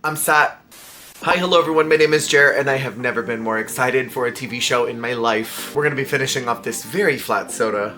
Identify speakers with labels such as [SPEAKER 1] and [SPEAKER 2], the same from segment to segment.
[SPEAKER 1] I'm sat. Hi, hello everyone, my name is Jer, and I have never been more excited for a TV show in my life. We're gonna be finishing off this very flat soda.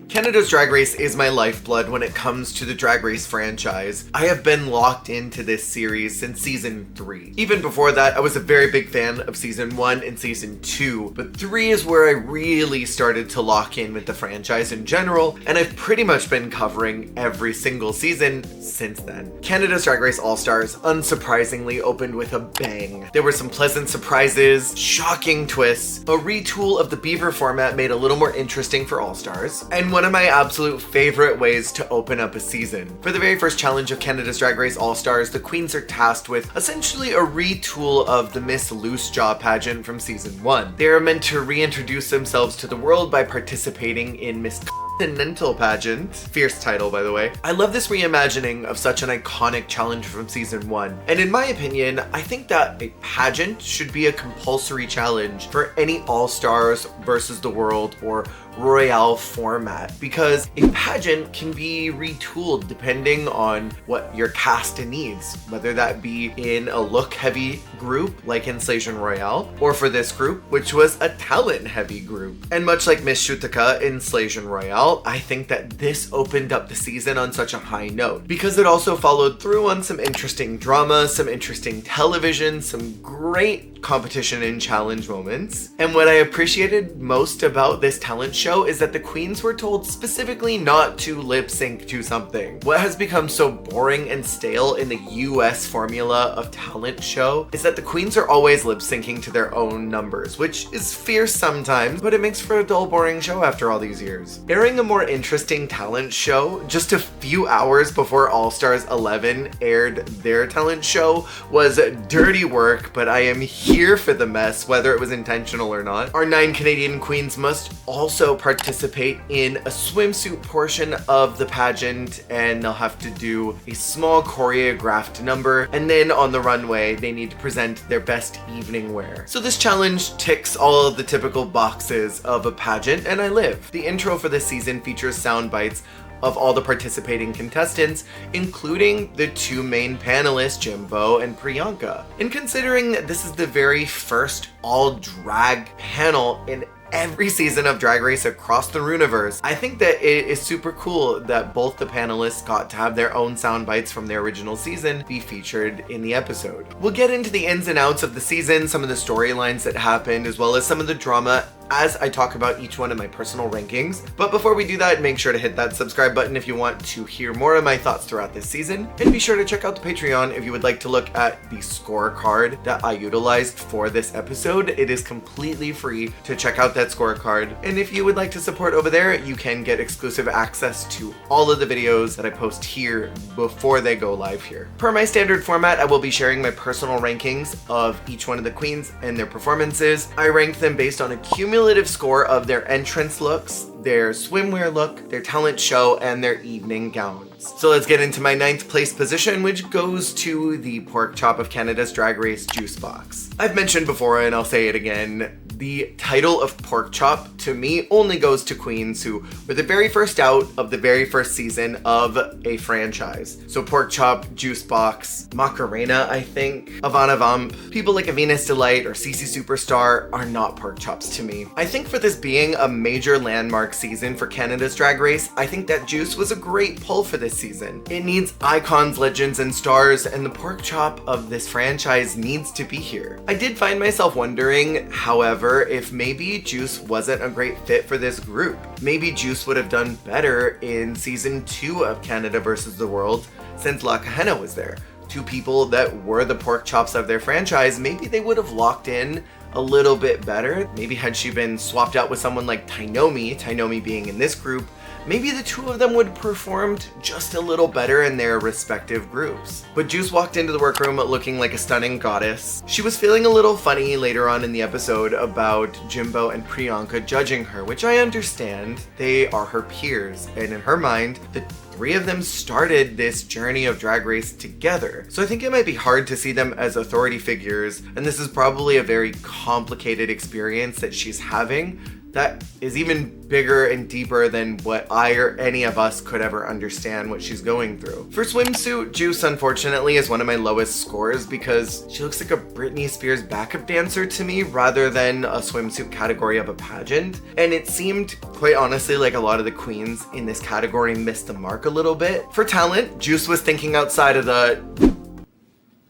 [SPEAKER 1] Canada's Drag Race is my lifeblood when it comes to the Drag Race franchise. I have been locked into this series since season 3. Even before that, I was a very big fan of season 1 and season 2, but 3 is where I really started to lock in with the franchise in general, and I've pretty much been covering every single season since then. Canada's Drag Race All-Stars unsurprisingly opened with a bang. There were some pleasant surprises, shocking twists, a retool of the Beaver format made a little more interesting for All-Stars, and one of my absolute favorite ways to open up a season. For the very first challenge of Canada's Drag Race All-Stars, the queens are tasked with essentially a retool of the Miss Loose Jaw pageant from season 1. They are meant to reintroduce themselves to the world by participating in Miss Continental pageant. Fierce title, by the way. I love this reimagining of such an iconic challenge from season 1. And in my opinion, I think that a pageant should be a compulsory challenge for any All-Stars versus the World or Royale format, because a pageant can be retooled depending on what your cast needs, whether that be in a look-heavy group like in Slasion Royale, or for this group, which was a talent-heavy group. And much like Miss Shutika in Slasion Royale, I think that this opened up the season on such a high note, because it also followed through on some interesting drama, some interesting television, some great competition and challenge moments. And what I appreciated most about this talent show is that the queens were told specifically not to lip sync to something. What has become so boring and stale in the US formula of talent show is that the queens are always lip syncing to their own numbers, which is fierce sometimes, but it makes for a dull, boring show after all these years. Airing a more interesting talent show just a few hours before All Stars 11 aired their talent show was dirty work, but I am here for the mess, whether it was intentional or not. Our 9 Canadian queens must also participate in a swimsuit portion of the pageant, and they'll have to do a small choreographed number, and then on the runway they need to present their best evening wear. So this challenge ticks all of the typical boxes of a pageant, and I live. The intro for this season features sound bites of all the participating contestants, including the 2 main panelists, Jimbo and Priyanka. And considering that this is the very first all-drag panel in every season of Drag Race across the Rooniverse, I think that it is super cool that both the panelists got to have their own sound bites from their original season be featured in the episode. We'll get into the ins and outs of the season, some of the storylines that happened, as well as some of the drama as I talk about each one of my personal rankings. But before we do that, make sure to hit that subscribe button if you want to hear more of my thoughts throughout this season. And be sure to check out the Patreon if you would like to look at the scorecard that I utilized for this episode. It is completely free to check out that scorecard. And if you would like to support over there, you can get exclusive access to all of the videos that I post here before they go live here. Per my standard format, I will be sharing my personal rankings of each one of the queens and their performances. I ranked them based on a cumulative score of their entrance looks, their swimwear look, their talent show, and their evening gowns. So let's get into my 9th place position, which goes to the pork chop of Canada's Drag Race, Juicebox. I've mentioned before, and I'll say it again, the title of pork chop to me only goes to queens who were the very first out of the very first season of a franchise. So pork chop, Juicebox, Macarena, I think, Havana Vamp, people like a Venus Delight or CC Superstar are not pork chops to me. I think for this being a major landmark season for Canada's Drag Race, I think that Juice was a great pull for this season. It needs icons, legends, and stars, and the pork chop of this franchise needs to be here. I did find myself wondering, however, if maybe Juice wasn't a great fit for this group. Maybe Juice would have done better in season 2 of Canada vs. the World since La Kahena was there. 2 people that were the pork chops of their franchise, maybe they would have locked in a little bit better. Maybe had she been swapped out with someone like Tainomi being in this group, maybe the 2 of them would have performed just a little better in their respective groups. But Juice walked into the workroom looking like a stunning goddess. She was feeling a little funny later on in the episode about Jimbo and Priyanka judging her, which I understand. They are her peers, and in her mind, the 3 of them started this journey of Drag Race together. So I think it might be hard to see them as authority figures, and this is probably a very complicated experience that she's having that is even bigger and deeper than what I or any of us could ever understand what she's going through. For swimsuit, Juice unfortunately is one of my lowest scores because she looks like a Britney Spears backup dancer to me rather than a swimsuit category of a pageant. And it seemed, quite honestly, like a lot of the queens in this category missed the mark a little bit. For talent, Juice was thinking outside of the,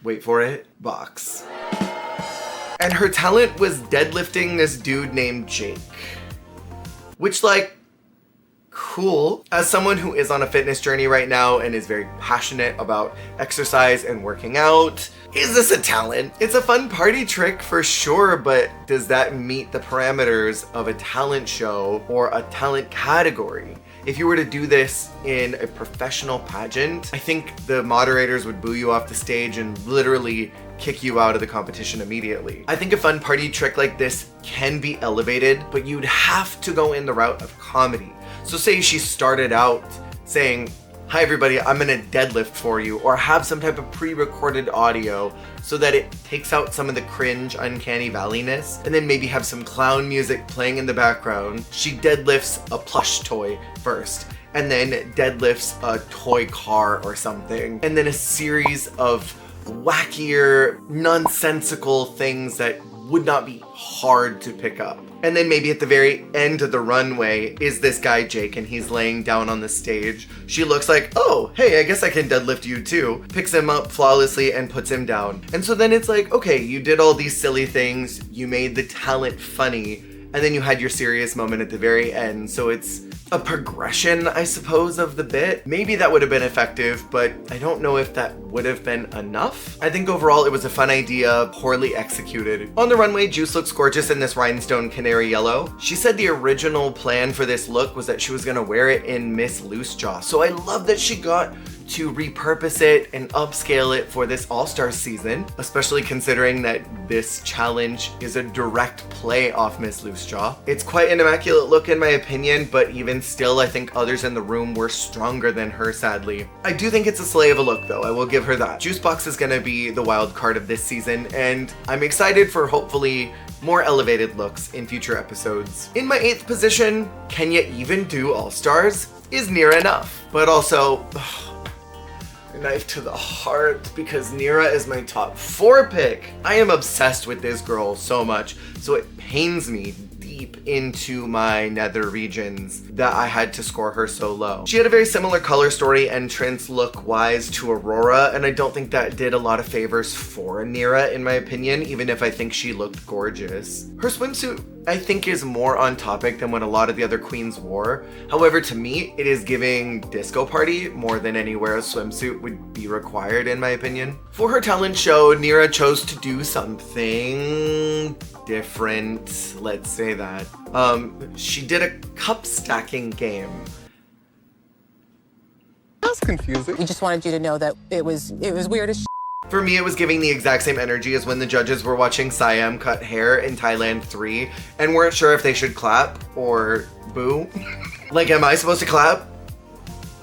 [SPEAKER 1] wait for it, box. And her talent was deadlifting this dude named Jake. Which, like, cool. As someone who is on a fitness journey right now and is very passionate about exercise and working out, is this a talent? It's a fun party trick for sure, but does that meet the parameters of a talent show or a talent category? If you were to do this in a professional pageant, I think the moderators would boo you off the stage and literally kick you out of the competition immediately. I think a fun party trick like this can be elevated, but you'd have to go in the route of comedy. So say she started out saying, "Hi everybody, I'm gonna deadlift for you," or have some type of pre-recorded audio so that it takes out some of the cringe, uncanny valleyness, and then maybe have some clown music playing in the background. She deadlifts a plush toy first, and then deadlifts a toy car or something, and then a series of wackier, nonsensical things that would not be hard to pick up. And then maybe at the very end of the runway is this guy Jake, and he's laying down on the stage. She looks like, "Oh, hey, I guess I can deadlift you too." Picks him up flawlessly and puts him down. And so then it's like, okay, you did all these silly things, you made the talent funny, and then you had your serious moment at the very end. So it's a progression, I suppose, of the bit. Maybe that would have been effective, but I don't know if that would have been enough. I think overall it was a fun idea, poorly executed. On the runway, Juice looks gorgeous in this rhinestone canary yellow. She said the original plan for this look was that she was gonna wear it in Miss Loose Jaw. So I love that she got to repurpose it and upscale it for this All-Stars season, especially considering that this challenge is a direct play off Miss Loose Jaw. It's quite an immaculate look in my opinion, but even still, I think others in the room were stronger than her, sadly. I do think it's a slay of a look though, I will give her that. Juicebox is gonna be the wild card of this season, and I'm excited for hopefully more elevated looks in future episodes. In my 8th position, can ya even do All-Stars? Is Nearah Nuff. But also, a knife to the heart because Nearah is my top 4 pick. I am obsessed with this girl so much, so it pains me deep into my nether regions that I had to score her so low. She had a very similar color story entrance look wise to Aurora, and I don't think that did a lot of favors for Nearah in my opinion, even if I think she looked gorgeous. Her swimsuit I think is more on topic than what a lot of the other queens wore. However, to me, it is giving disco party more than anywhere a swimsuit would be required in my opinion. For her talent show, Nearah chose to do something different, let's say that. She did a cup stacking game.
[SPEAKER 2] That's confusing. We just wanted you to know that it was weird as shit.
[SPEAKER 1] For me, it was giving the exact same energy as when the judges were watching Siam cut hair in Thailand 3 and weren't sure if they should clap or boo. Like, am I supposed to clap?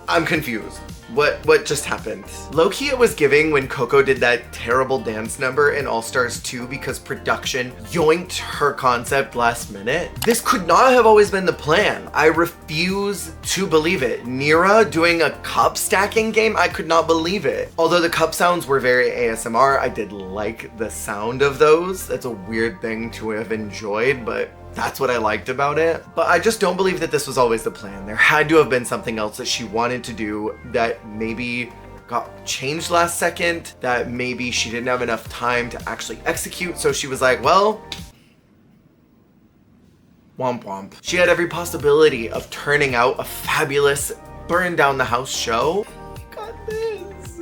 [SPEAKER 1] I'm confused. What just happened? Low-key it was giving when Coco did that terrible dance number in All-Stars 2 because production yoinked her concept last minute. This could not have always been the plan. I refuse to believe it. Nearah doing a cup stacking game? I could not believe it. Although the cup sounds were very ASMR, I did like the sound of those. That's a weird thing to have enjoyed, but that's what I liked about it. But I just don't believe that this was always the plan. There had to have been something else that she wanted to do that maybe got changed last second, that maybe she didn't have enough time to actually execute. So she was like, well, womp womp. She had every possibility of turning out a fabulous burn down the house show. We got this.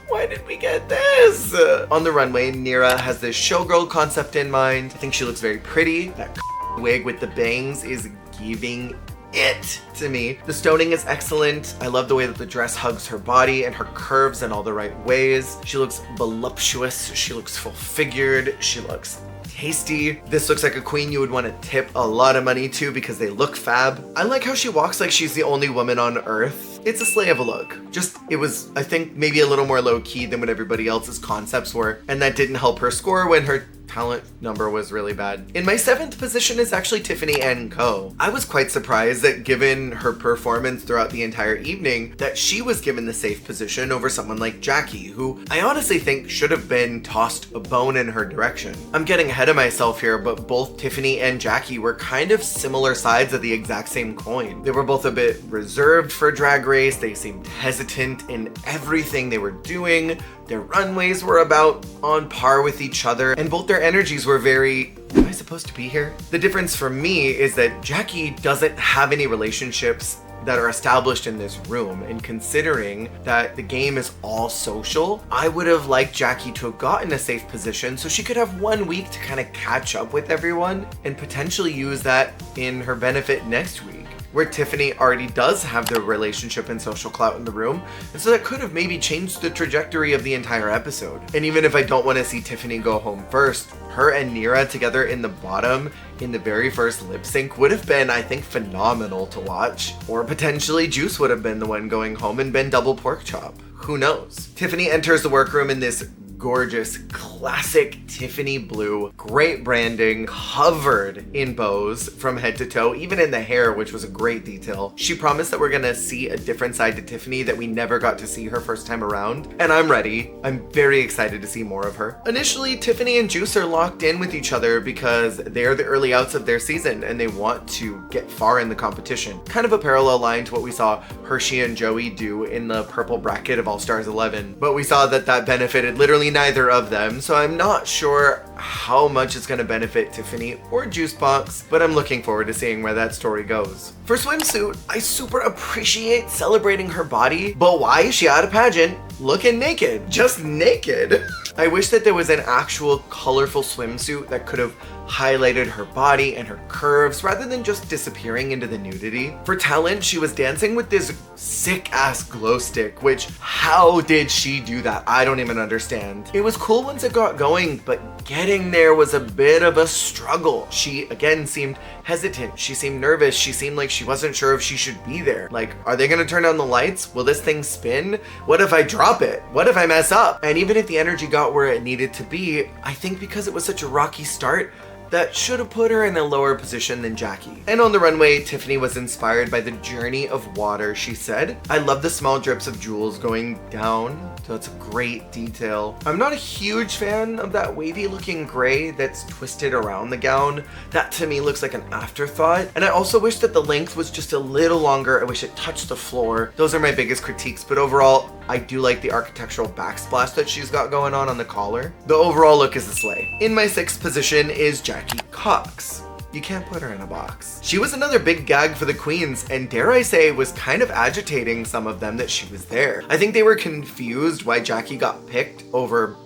[SPEAKER 1] Why did we get this? On the runway, Nearah has this showgirl concept in mind. I think she looks very pretty. That wig with the bangs is giving it to me. The stoning is excellent. I love the way that the dress hugs her body and her curves in all the right ways. She looks voluptuous. She looks full-figured. She looks tasty. This looks like a queen you would want to tip a lot of money to because they look fab. I like how she walks like she's the only woman on earth. It's a slay of a look. Just, it was, I think, maybe a little more low-key than what everybody else's concepts were, and that didn't help her score when her talent number was really bad. In my 7th position is actually Tiffany and Co. I was quite surprised that given her performance throughout the entire evening, that she was given the safe position over someone like Jackie, who I honestly think should have been tossed a bone in her direction. I'm getting ahead of myself here, but both Tiffany and Jackie were kind of similar sides of the exact same coin. They were both a bit reserved for Drag Race, they seemed hesitant in everything they were doing, their runways were about on par with each other, and both their energies were very, am I supposed to be here? The difference for me is that Jackie doesn't have any relationships that are established in this room, and considering that the game is all social, I would have liked Jackie to have gotten a safe position so she could have 1 week to kind of catch up with everyone and potentially use that in her benefit next week, where Tiffany already does have the relationship and social clout in the room, and so that could have maybe changed the trajectory of the entire episode. And even if I don't want to see Tiffany go home first, her and Nearah together in the bottom in the very first lip sync would have been, I think, phenomenal to watch. Or potentially Juice would have been the one going home and been double pork chop. Who knows? Tiffany enters the workroom in this gorgeous, classic Tiffany blue, great branding, covered in bows from head to toe, even in the hair, which was a great detail. She promised that we're gonna see a different side to Tiffany that we never got to see her first time around, and I'm ready. I'm very excited to see more of her. Initially, Tiffany and Juice are locked in with each other because they're the early outs of their season and they want to get far in the competition. Kind of a parallel line to what we saw Hershey and Joey do in the purple bracket of All Stars 11, but we saw that that benefited literally neither of them, so I'm not sure how much it's going to benefit Tiffany or Juicebox, but I'm looking forward to seeing where that story goes. For swimsuit, I super appreciate celebrating her body, but why is she at a pageant looking naked? Just naked. I wish that there was an actual colorful swimsuit that could have highlighted her body and her curves rather than just disappearing into the nudity. For talent, she was dancing with this sick ass glow stick, which how did she do that? I don't even understand. It was cool once it got going, but getting there was a bit of a struggle. She again seemed hesitant. She seemed nervous. She seemed like she wasn't sure if she should be there. Like, are they gonna turn on the lights? Will this thing spin? What if I drop it? What if I mess up? And even if the energy got where it needed to be, I think because it was such a rocky start, that should have put her in a lower position than Jackie. And on the runway, Tiffany was inspired by the journey of water, she said. I love the small drips of jewels going down, so it's a great detail. I'm not a huge fan of that wavy looking gray that's twisted around the gown. That to me looks like an afterthought. And I also wish that the length was just a little longer. I wish it touched the floor. Those are my biggest critiques, but overall, I do like the architectural backsplash that she's got going on the collar. The overall look is a slay. In my 6th position is Jackie Cox. You can't put her in a box. She was another big gag for the queens, and dare I say was kind of agitating some of them that she was there. I think they were confused why Jackie got picked over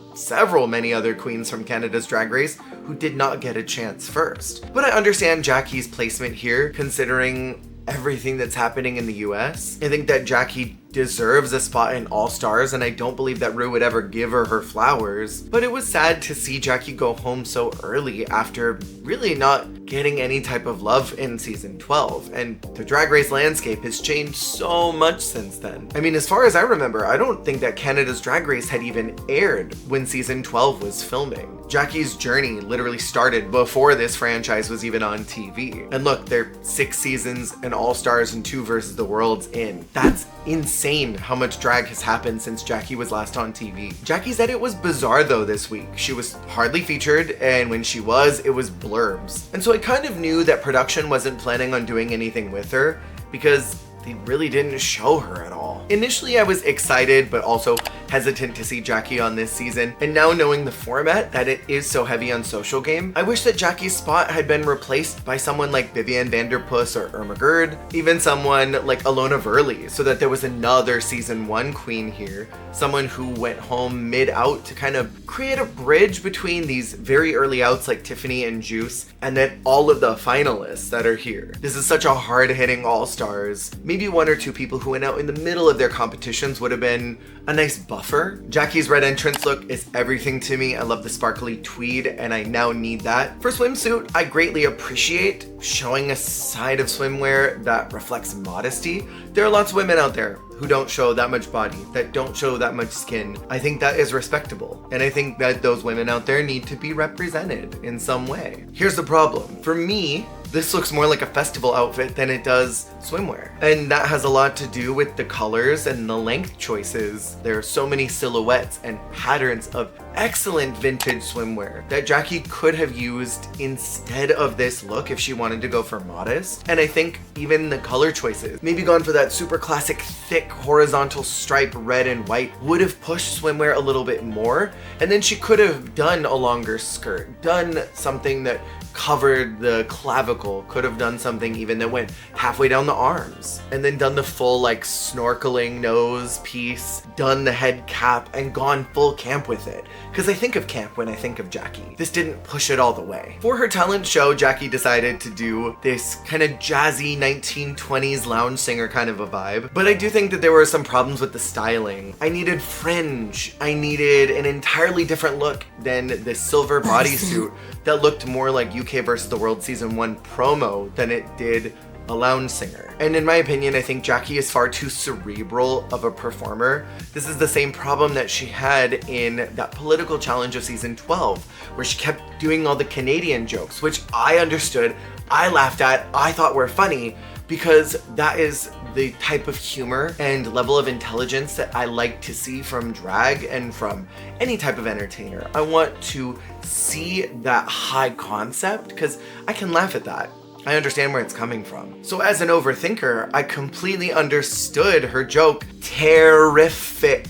[SPEAKER 1] many other queens from Canada's Drag Race who did not get a chance first. But I understand Jackie's placement here, considering everything that's happening in the US. I think that Jackie deserves a spot in All Stars, and I don't believe that Rue would ever give her her flowers. But it was sad to see Jackie go home so early after really not getting any type of love in season 12, and the Drag Race landscape has changed so much since then. I mean, as far as I remember, I don't think that Canada's Drag Race had even aired when season 12 was filming. Jackie's journey literally started before this franchise was even on TV. And look, they're 6 seasons, an All Stars and 2 versus the Worlds in. That's insane how much drag has happened since Jackie was last on TV. Jackie said it was bizarre though this week. She was hardly featured, and when she was, it was blurbs. And so I kind of knew that production wasn't planning on doing anything with her because they really didn't show her at all. Initially, I was excited, but also hesitant to see Jackie on this season, and now knowing the format, that it is so heavy on social game, I wish that Jackie's spot had been replaced by someone like Vivienne Vanderpuss or Irma Gerd, even someone like Alona Verley, so that there was another season 1 queen here, someone who went home mid-out to kind of create a bridge between these very early outs like Tiffany and Juice, and then all of the finalists that are here. This is such a hard-hitting All-Stars. Maybe 1 or 2 people who went out in the middle of their competitions would have been a nice bump buffer. Jackie's red entrance look is everything to me. I love the sparkly tweed and I now need that. For swimsuit, I greatly appreciate showing a side of swimwear that reflects modesty. There are lots of women out there who don't show that much body, that don't show that much skin. I think that is respectable. And I think that those women out there need to be represented in some way. Here's the problem. For me, this looks more like a festival outfit than it does swimwear. And that has a lot to do with the colors and the length choices. There are so many silhouettes and patterns of excellent vintage swimwear that Jackie could have used instead of this look if she wanted to go for modest. And I think even the color choices, maybe gone for that super classic thick horizontal stripe red and white, would have pushed swimwear a little bit more. And then she could have done a longer skirt, done something that covered the clavicle, could have done something even that went halfway down the arms, and then done the full like snorkeling nose piece, done the head cap, and gone full camp with it. Because I think of camp when I think of Jackie. This didn't push it all the way. For her talent show, Jackie decided to do this kind of jazzy 1920s lounge singer kind of a vibe, but I do think that there were some problems with the styling. I needed fringe. I needed an entirely different look than the silver bodysuit that looked more like UK vs. the World Season 1 promo than it did a lounge singer. And in my opinion, I think Jackie is far too cerebral of a performer. This is the same problem that she had in that political challenge of season 12, where she kept doing all the Canadian jokes, which I understood, I laughed at, I thought were funny, because that is the type of humor and level of intelligence that I like to see from drag and from any type of entertainer. I want to see that high concept because I can laugh at that. I understand where it's coming from. So as an overthinker, I completely understood her joke. Terrific.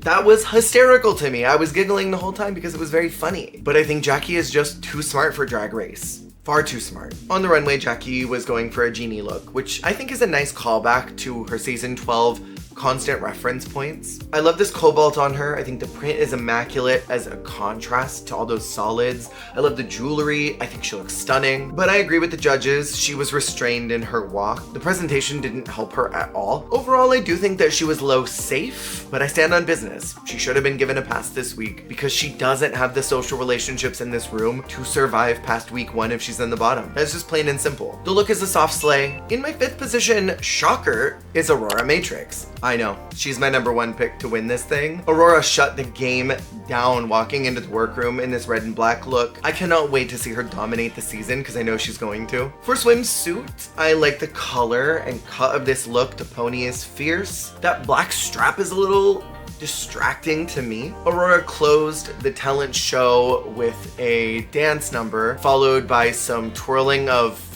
[SPEAKER 1] That was hysterical to me. I was giggling the whole time because it was very funny. But I think Jackie is just too smart for Drag Race. Far too smart. On the runway, Jackie was going for a genie look, which I think is a nice callback to her season 12 constant reference points. I love this cobalt on her. I think the print is immaculate as a contrast to all those solids. I love the jewelry. I think she looks stunning. But I agree with the judges. She was restrained in her walk. The presentation didn't help her at all. Overall, I do think that she was low safe, but I stand on business. She should have been given a pass this week because she doesn't have the social relationships in this room to survive past week 1 if she's in the bottom. That's just plain and simple. The look is a soft slay. In my 5th position, shocker, is Aurora Matrix. I know, she's my #1 pick to win this thing. Aurora shut the game down walking into the workroom in this red and black look. I cannot wait to see her dominate the season because I know she's going to. For swimsuit, I like the color and cut of this look. The pony is fierce. That black strap is a little distracting to me. Aurora closed the talent show with a dance number followed by some twirling of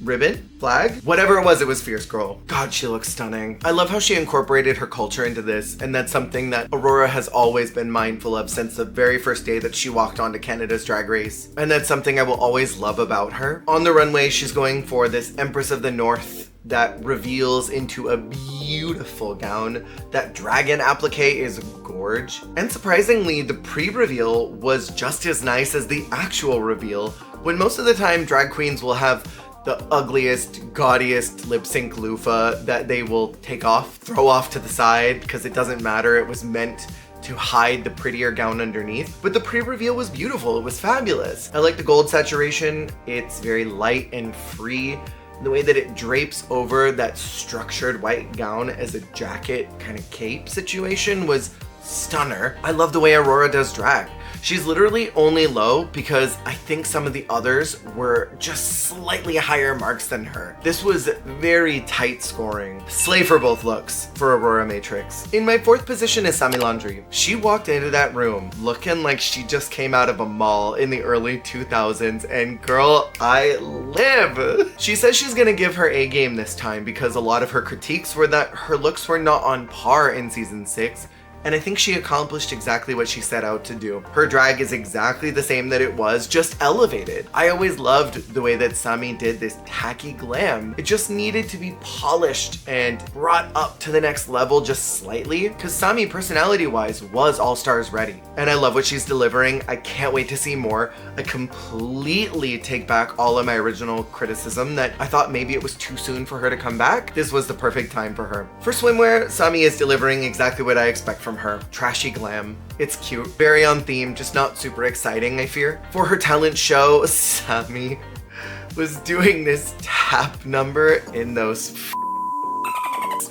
[SPEAKER 1] ribbon? Flag? Whatever it was fierce, girl. God, she looks stunning. I love how she incorporated her culture into this, and that's something that Aurora has always been mindful of since the very first day that she walked onto Canada's Drag Race. And that's something I will always love about her. On the runway, she's going for this Empress of the North that reveals into a beautiful gown. That dragon applique is gorge. And surprisingly, the pre-reveal was just as nice as the actual reveal, when most of the time drag queens will have the ugliest, gaudiest lip sync loofah that they will take off, throw off to the side because it doesn't matter. It was meant to hide the prettier gown underneath. But the pre-reveal was beautiful. It was fabulous. I like the gold saturation. It's very light and free. The way that it drapes over that structured white gown as a jacket kind of cape situation was stunner. I love the way Aurora does drag. She's literally only low because I think some of the others were just slightly higher marks than her. This was very tight scoring. Slay for both looks for Aurora Matrix. In my 4th position is Sami Laundry. She walked into that room looking like she just came out of a mall in the early 2000s, and girl, I live. She says she's gonna give her A game this time because a lot of her critiques were that her looks were not on par in season 6. And I think she accomplished exactly what she set out to do. Her drag is exactly the same that it was, just elevated. I always loved the way that Sami did this tacky glam. It just needed to be polished and brought up to the next level just slightly, because Sami, personality-wise, was All Stars ready. And I love what she's delivering. I can't wait to see more. I completely take back all of my original criticism that I thought maybe it was too soon for her to come back. This was the perfect time for her. For swimwear, Sami is delivering exactly what I expect from from her. Trashy glam. It's cute. Very on theme, just not super exciting, I fear. For her talent show, Sami was doing this tap number in those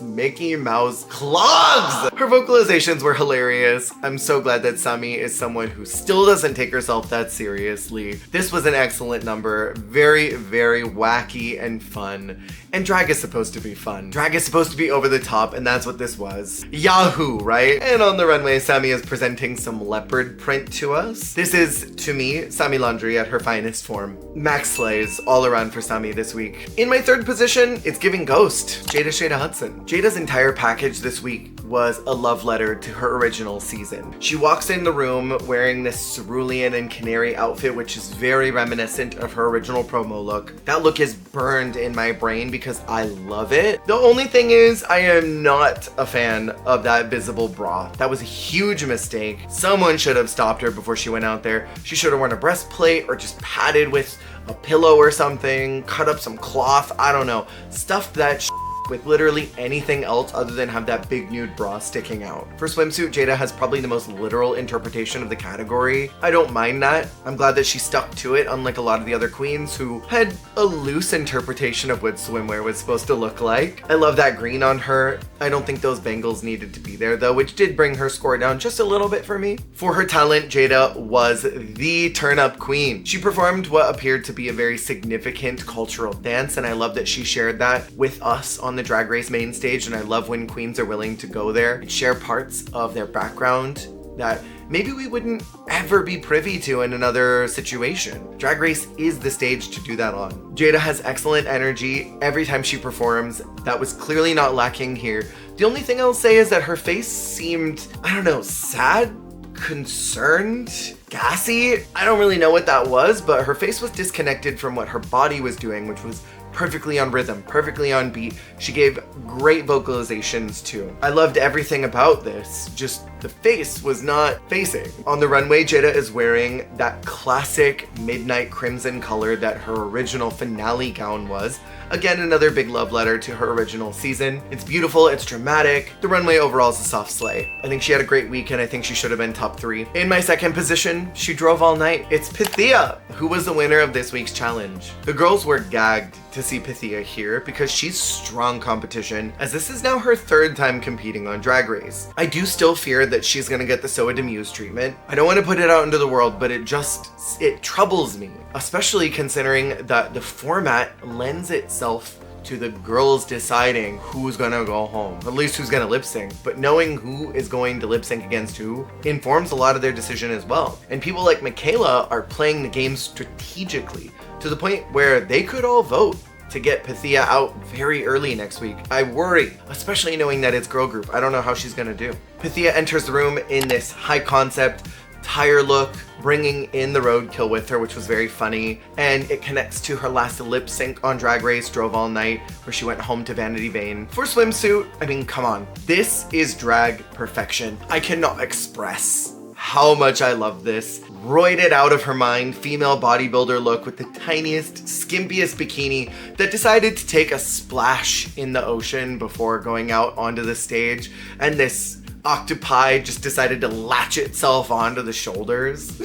[SPEAKER 1] Mickey Mouse clogs! Her vocalizations were hilarious. I'm so glad that Sami is someone who still doesn't take herself that seriously. This was an excellent number. Very, very wacky and fun. And drag is supposed to be fun. Drag is supposed to be over the top, and that's what this was. Yahoo, right? And on the runway, Sami is presenting some leopard print to us. This is, to me, Sami Laundry at her finest form. Max slays all around for Sami this week. In my third position, it's giving Ghost, Jada Shada Hudson. Jada's entire package this week was a love letter to her original season. She walks in the room wearing this cerulean and canary outfit, which is very reminiscent of her original promo look. That look is burned in my brain because I love it. The only thing is, I am not a fan of that visible bra. That was a huge mistake. Someone should have stopped her before she went out there. She should have worn a breastplate or just padded with a pillow or something, cut up some cloth, I don't know. Stuff that with literally anything else other than have that big nude bra sticking out. For swimsuit, Jada has probably the most literal interpretation of the category. I don't mind that. I'm glad that she stuck to it, unlike a lot of the other queens who had a loose interpretation of what swimwear was supposed to look like. I love that green on her. I don't think those bangles needed to be there though, which did bring her score down just a little bit for me. For her talent, Jada was the turn-up queen. She performed what appeared to be a very significant cultural dance, and I love that she shared that with us on the Drag Race main stage, and I love when queens are willing to go there and share parts of their background that maybe we wouldn't ever be privy to in another situation. Drag Race is the stage to do that on. Jada has excellent energy every time she performs. That was clearly not lacking here. The only thing I'll say is that her face seemed, I don't know, sad, concerned, gassy. I don't really know what that was, but her face was disconnected from what her body was doing, which was perfectly on rhythm, perfectly on beat. She gave great vocalizations too. I loved everything about this, just the face was not facing. On the runway, Jada is wearing that classic midnight crimson color that her original finale gown was. Again, another big love letter to her original season. It's beautiful, it's dramatic. The runway overall is a soft slay. I think she had a great week and I think she should have been top 3. In my second position, she drove all night. It's Ptheia, who was the winner of this week's challenge. The girls were gagged to see Ptheia here because she's strong competition, as this is now her 3rd time competing on Drag Race. I do still fear that she's gonna get the Soa Demuse treatment. I don't want to put it out into the world, but it troubles me, especially considering that the format lends itself to the girls deciding who's gonna go home, at least who's gonna lip sync. But knowing who is going to lip sync against who informs a lot of their decision as well. And people like Michaela are playing the game strategically to the point where they could all vote to get Ptheia out very early next week. I worry, especially knowing that it's girl group. I don't know how she's gonna do. Ptheia enters the room in this high concept tire look, bringing in the roadkill with her, which was very funny, and it connects to her last lip sync on Drag Race, Drove All Night, where she went home to Vanity Vane. For swimsuit, I mean, come on. This is drag perfection. I cannot express how much I love this. Roided out of her mind female bodybuilder look with the tiniest, skimpiest bikini that decided to take a splash in the ocean before going out onto the stage, and this octopi just decided to latch itself onto the shoulders.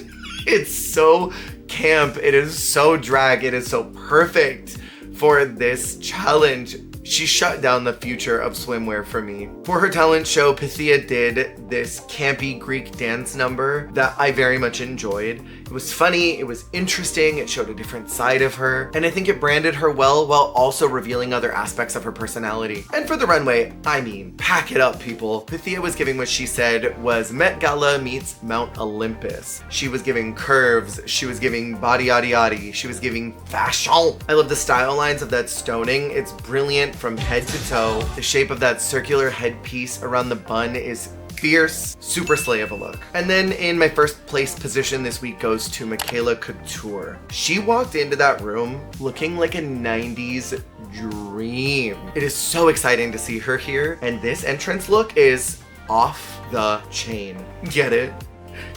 [SPEAKER 1] It's so camp, it is so drag, it is so perfect for this challenge. She shut down the future of swimwear for me. For her talent show, Ptheia did this campy Greek dance number that I very much enjoyed. It was funny, it was interesting, it showed a different side of her, and I think it branded her well while also revealing other aspects of her personality. And for the runway, I mean, pack it up, people. Ptheia was giving what she said was Met Gala meets Mount Olympus. She was giving curves, she was giving body yaddy yaddy, she was giving fashion. I love the style lines of that stoning, it's brilliant from head to toe. The shape of that circular headpiece around the bun is fierce, super slay of a look. And then in my first place position this week goes to Michaela Couture. She walked into that room looking like a 90s dream. It is so exciting to see her here, and this entrance look is off the chain. Get it?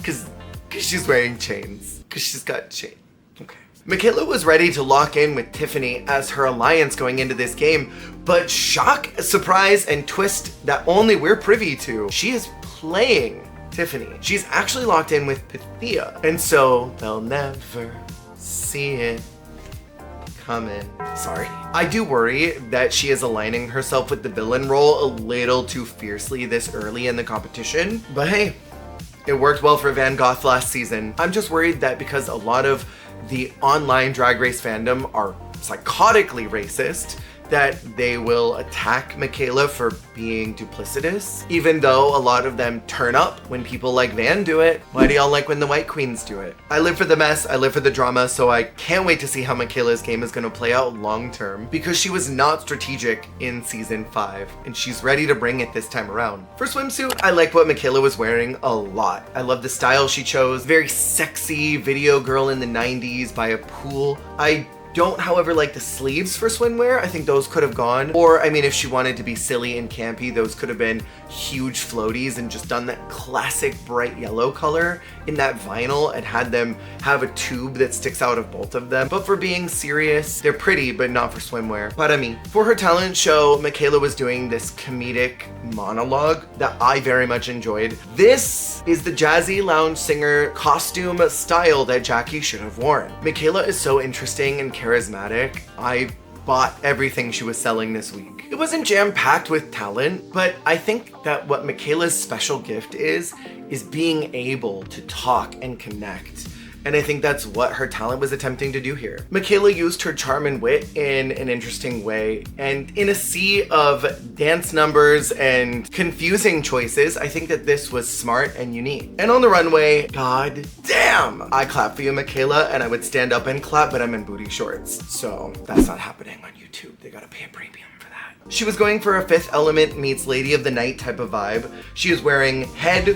[SPEAKER 1] Cause she's wearing chains. Cause she's got chains. Okay. Michaela was ready to lock in with Tiffany as her alliance going into this game, but shock, surprise, and twist that only we're privy to. She is playing Tiffany. She's actually locked in with Ptheia, and so they'll never see it coming. Sorry. I do worry that she is aligning herself with the villain role a little too fiercely this early in the competition, but hey, it worked well for Van Gogh last season. I'm just worried that because a lot of the online Drag Race fandom are psychotically racist, that they will attack Michaela for being duplicitous, even though a lot of them turn up when people like Van do it. Why do y'all like when the white queens do it? I live for the mess, I live for the drama, so I can't wait to see how Michaela's game is gonna play out long term, because she was not strategic in season 5, and she's ready to bring it this time around. For swimsuit, I like what Michaela was wearing a lot. I love the style she chose, very sexy video girl in the 90s by a pool. I don't, however, like the sleeves for swimwear. I think those could have gone. Or, I mean, if she wanted to be silly and campy, those could have been huge floaties and just done that classic bright yellow color in that vinyl and had them have a tube that sticks out of both of them. But for being serious, they're pretty, but not for swimwear. But I mean, for her talent show, Michaela was doing this comedic monologue that I very much enjoyed. This is the jazzy lounge singer costume style that Jackie should have worn. Michaela is so interesting and charismatic. I bought everything she was selling this week. It wasn't jam-packed with talent, but I think that what Michaela's special gift is being able to talk and connect. And I think that's what her talent was attempting to do here. Michaela used her charm and wit in an interesting way, and in a sea of dance numbers and confusing choices, I think that this was smart and unique. And on the runway, god damn! I clap for you, Michaela, and I would stand up and clap, but I'm in booty shorts. So that's not happening on YouTube. They gotta pay a premium. She was going for a Fifth Element meets Lady of the Night type of vibe. She is wearing head to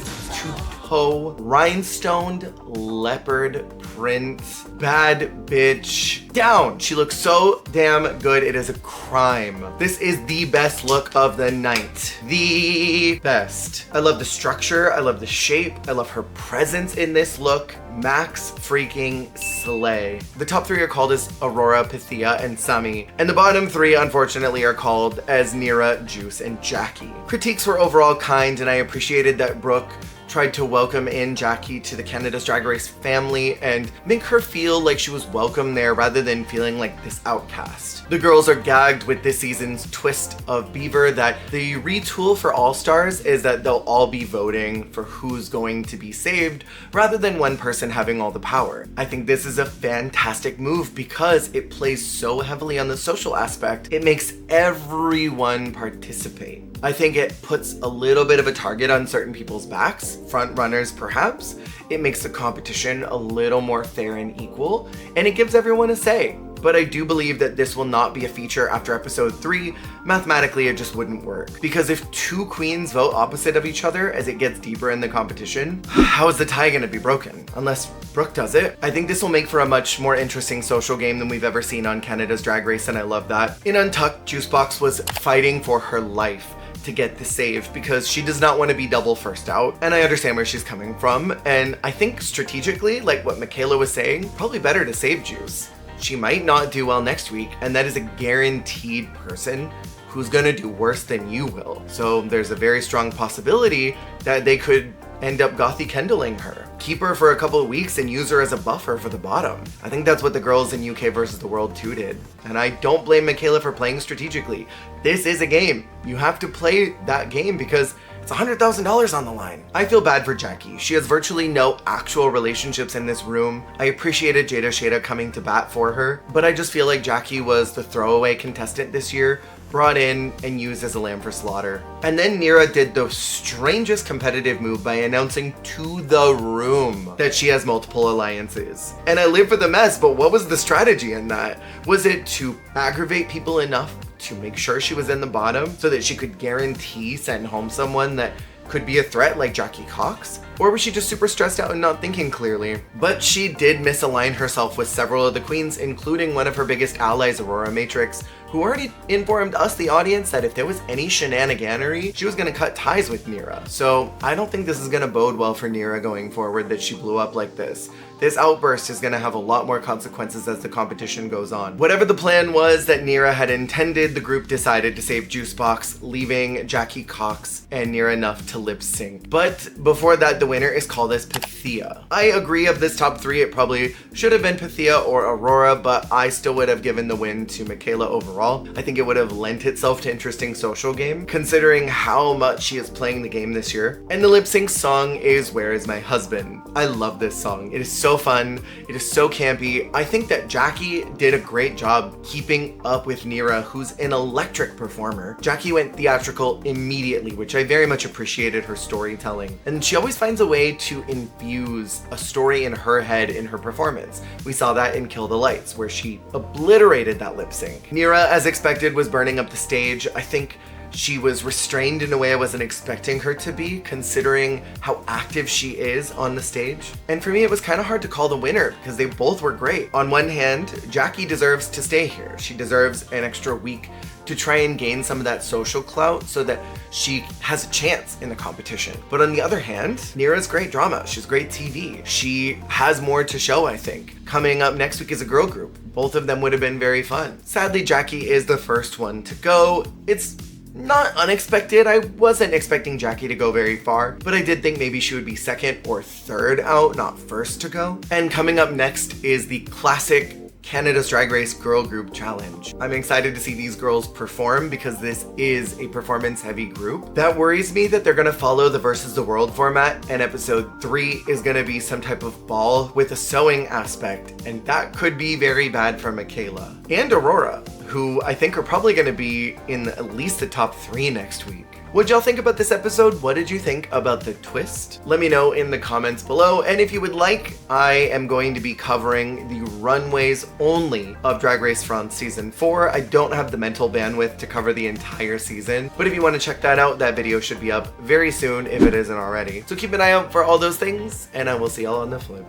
[SPEAKER 1] toe rhinestoned leopard print, bad bitch down. She looks so damn good, it is a crime. This is the best look of the night. The best. I love the structure, I love the shape, I love her presence in this look. Max freaking slay. The top 3 are called as Aurora, Ptheia, and Sami, and the bottom 3 unfortunately are called as Nearah, Juice, and Jackie. Critiques were overall kind, and I appreciated that Brooke tried to welcome in Jackie to the Canada's Drag Race family and make her feel like she was welcome there rather than feeling like this outcast. The girls are gagged with this season's twist of Beaver that the retool for All Stars is that they'll all be voting for who's going to be saved rather than one person having all the power. I think this is a fantastic move because it plays so heavily on the social aspect. It makes everyone participate. I think it puts a little bit of a target on certain people's backs, front runners perhaps. It makes the competition a little more fair and equal, and it gives everyone a say. But I do believe that this will not be a feature after episode 3. Mathematically, it just wouldn't work. Because if 2 queens vote opposite of each other as it gets deeper in the competition, how is the tie gonna be broken? Unless Brooke does it. I think this will make for a much more interesting social game than we've ever seen on Canada's Drag Race, and I love that. In Untucked, Juicebox was fighting for her life to get the save because she does not want to be double first out, and I understand where she's coming from, and I think strategically, like what Michaela was saying, probably better to save Juice. She might not do well next week, and that is a guaranteed person who's gonna do worse than you will. So there's a very strong possibility that they could end up gothy kendalling her. Keep her for a couple of weeks and use her as a buffer for the bottom. I think that's what the girls in UK versus the World 2 did. And I don't blame Michaela for playing strategically. This is a game. You have to play that game because it's $100,000 on the line. I feel bad for Jackie. She has virtually no actual relationships in this room. I appreciated Jada Shada coming to bat for her, but I just feel like Jackie was the throwaway contestant this year, brought in and used as a lamb for slaughter. And then Nearah did the strangest competitive move by announcing to the room that she has multiple alliances. And I live for the mess, but what was the strategy in that? Was it to aggravate people enough to make sure she was in the bottom so that she could guarantee send home someone that could be a threat like Jackie Cox? Or was she just super stressed out and not thinking clearly? But she did misalign herself with several of the queens, including one of her biggest allies, Aurora Matrix, who already informed us, the audience, that if there was any shenaniganery, she was gonna cut ties with Nearah. So I don't think this is gonna bode well for Nearah going forward, that she blew up like this. This outburst is gonna have a lot more consequences as the competition goes on. Whatever the plan was that Nearah had intended, the group decided to save Juicebox, leaving Jackie Cox and Nearah Nuff to lip sync. But before that, the winner is called as Ptheia. I agree, of this top 3, it probably should have been Ptheia or Aurora, but I still would have given the win to Michaela overall. I think it would have lent itself to interesting social game, considering how much she is playing the game this year. And the lip sync song is Where Is My Husband? I love this song. It is so fun. It is so campy. I think that Jackie did a great job keeping up with Nearah, who's an electric performer. Jackie went theatrical immediately, which I very much appreciated her storytelling. And she always finds a way to infuse a story in her head in her performance. We saw that in Kill the Lights, where she obliterated that lip sync. Nearah, as expected, was burning up the stage. I think she was restrained in a way I wasn't expecting her to be, considering how active she is on the stage. And for me, it was kind of hard to call the winner because they both were great. On one hand, Jackie deserves to stay here. She deserves an extra week to try and gain some of that social clout so that she has a chance in the competition. But on the other hand, Nearah's great drama. She's great TV. She has more to show, I think. Coming up next week is a girl group. Both of them would have been very fun. Sadly, Jackie is the first one to go. It's not unexpected. I wasn't expecting Jackie to go very far, but I did think maybe she would be second or third out, not first to go. And coming up next is the classic Canada's Drag Race Girl Group Challenge. I'm excited to see these girls perform because this is a performance-heavy group. That worries me that they're gonna follow the Versus the World format, and episode 3 is gonna be some type of ball with a sewing aspect, and that could be very bad for Michaela. And Aurora, who I think are probably gonna be in at least the top 3 next week. What'd y'all think about this episode? What did you think about the twist? Let me know in the comments below, and if you would like, I am going to be covering the runways only of Drag Race France Season 4. I don't have the mental bandwidth to cover the entire season, but if you want to check that out, that video should be up very soon if it isn't already. So keep an eye out for all those things, and I will see y'all on the flip.